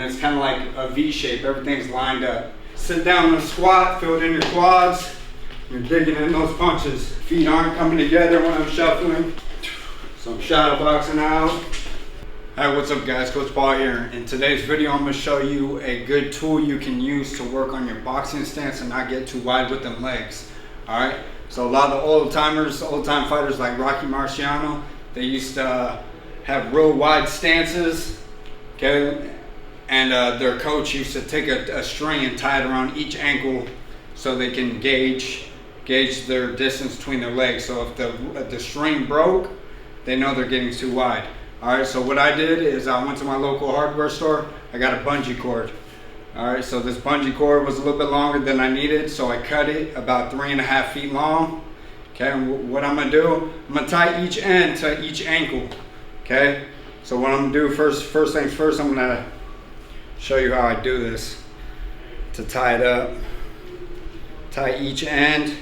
and it's kind of like a V shape. Everything's lined up. Sit down in a squat, feel it in your quads. You're digging in those punches. Feet aren't coming together when I'm shuffling. So I'm shadow boxing out. Hi, what's up guys? Coach Paul here. In today's video, I'm going to show you a good tool you can use to work on your boxing stance and not get too wide with them legs. Alright, so a lot of old time fighters like Rocky Marciano, they used to have real wide stances, okay? And their coach used to take a string and tie it around each ankle so they can gauge their distance between their legs. So if the string broke, they know they're getting too wide. All right, so what I did is I went to my local hardware store. I got a bungee cord. All right, so this bungee cord was a little bit longer than I needed, so I cut it about 3.5 feet long. Okay, and what I'm gonna do, I'm gonna tie each end to each ankle. Okay, so what I'm gonna do first things first, I'm gonna show you how I do this to tie it up. Tie each end,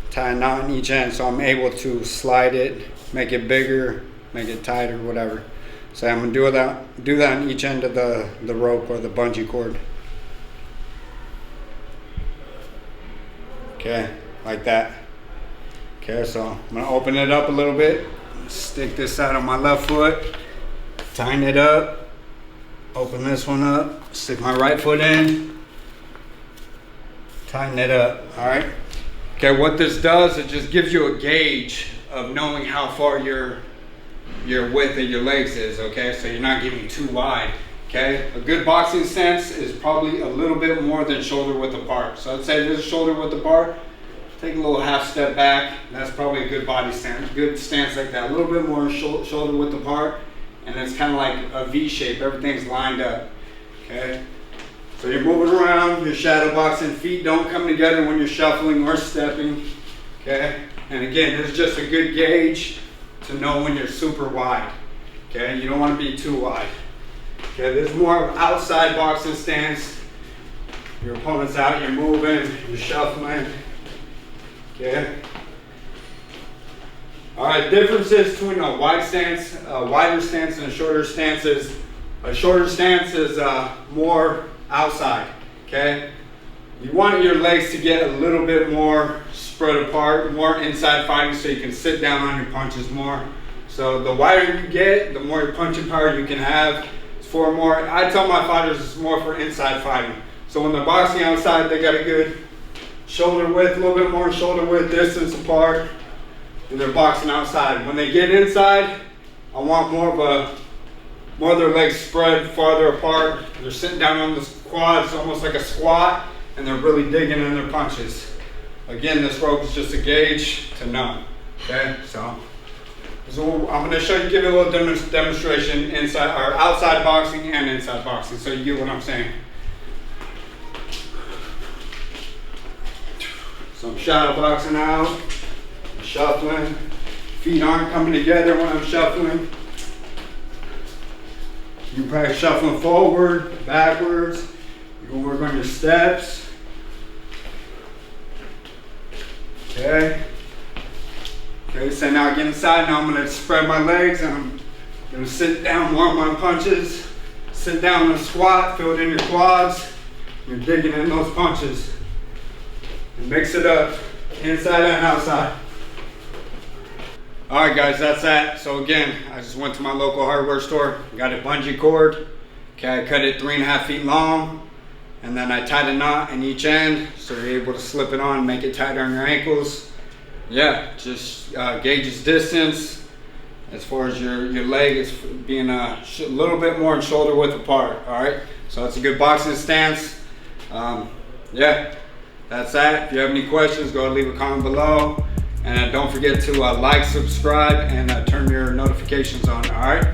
tie a knot in each end, so I'm able to slide it, make it bigger, make it tighter, whatever. So I'm gonna do that on each end of the rope or the bungee cord. Okay, like that. Okay, so I'm gonna open it up a little bit, stick this side on my left foot, tighten it up, open this one up, stick my right foot in, tighten it up. All right. Okay, what this does, it just gives you a gauge of knowing how far your width of your legs is, okay? So you're not getting too wide, okay? A good boxing stance is probably a little bit more than shoulder width apart. So I'd say this is shoulder width apart, take a little half step back. That's probably a good body stance, good stance like that. A little bit more shoulder width apart, and it's kind of like a V shape. Everything's lined up, okay? So you're moving around, you're shadow boxing, feet don't come together when you're shuffling or stepping, okay? And again, this is just a good gauge to know when you're super wide, okay? You don't want to be too wide, okay? This is more of outside boxing stance. Your opponent's out, you're moving, you're shuffling, okay? All right, differences between a wide stance, a wider stance, and a shorter stance is, a shorter stance is more outside, okay? You want your legs to get a little bit more spread apart, more inside fighting, so you can sit down on your punches more. So the wider you get, the more punching power you can have. It's for more, I tell my fighters it's more for inside fighting. So when they're boxing outside, they got a good shoulder width, a little bit more shoulder width distance apart, and they're boxing outside. When they get inside, I want more of their legs spread farther apart. They're sitting down on the quads, almost like a squat, and they're really digging in their punches. Again, this rope is just a gauge to know, okay? So I'm gonna show you, give you a little demonstration inside or outside boxing and inside boxing, so you get what I'm saying. So I'm shadow boxing out, I'm shuffling, feet aren't coming together when I'm shuffling. You practice shuffling forward, backwards. You can work on your steps. Okay. Okay, so now I get inside. Now I'm going to spread my legs and I'm going to sit down more on my punches. Sit down in a squat, feel it in your quads. You're digging in those punches. And mix it up, inside and outside. All right, guys, that's that. So again, I just went to my local hardware store, got a bungee cord. Okay, I cut it 3.5 feet long, and then I tied a knot in each end, so you're able to slip it on and make it tighter on your ankles. Yeah, just gauges distance. As far as your leg is being a little bit more shoulder width apart. All right, so it's a good boxing stance. Yeah, that's that. If you have any questions, go ahead and leave a comment below. And don't forget to like, subscribe, and turn your notifications on, all right?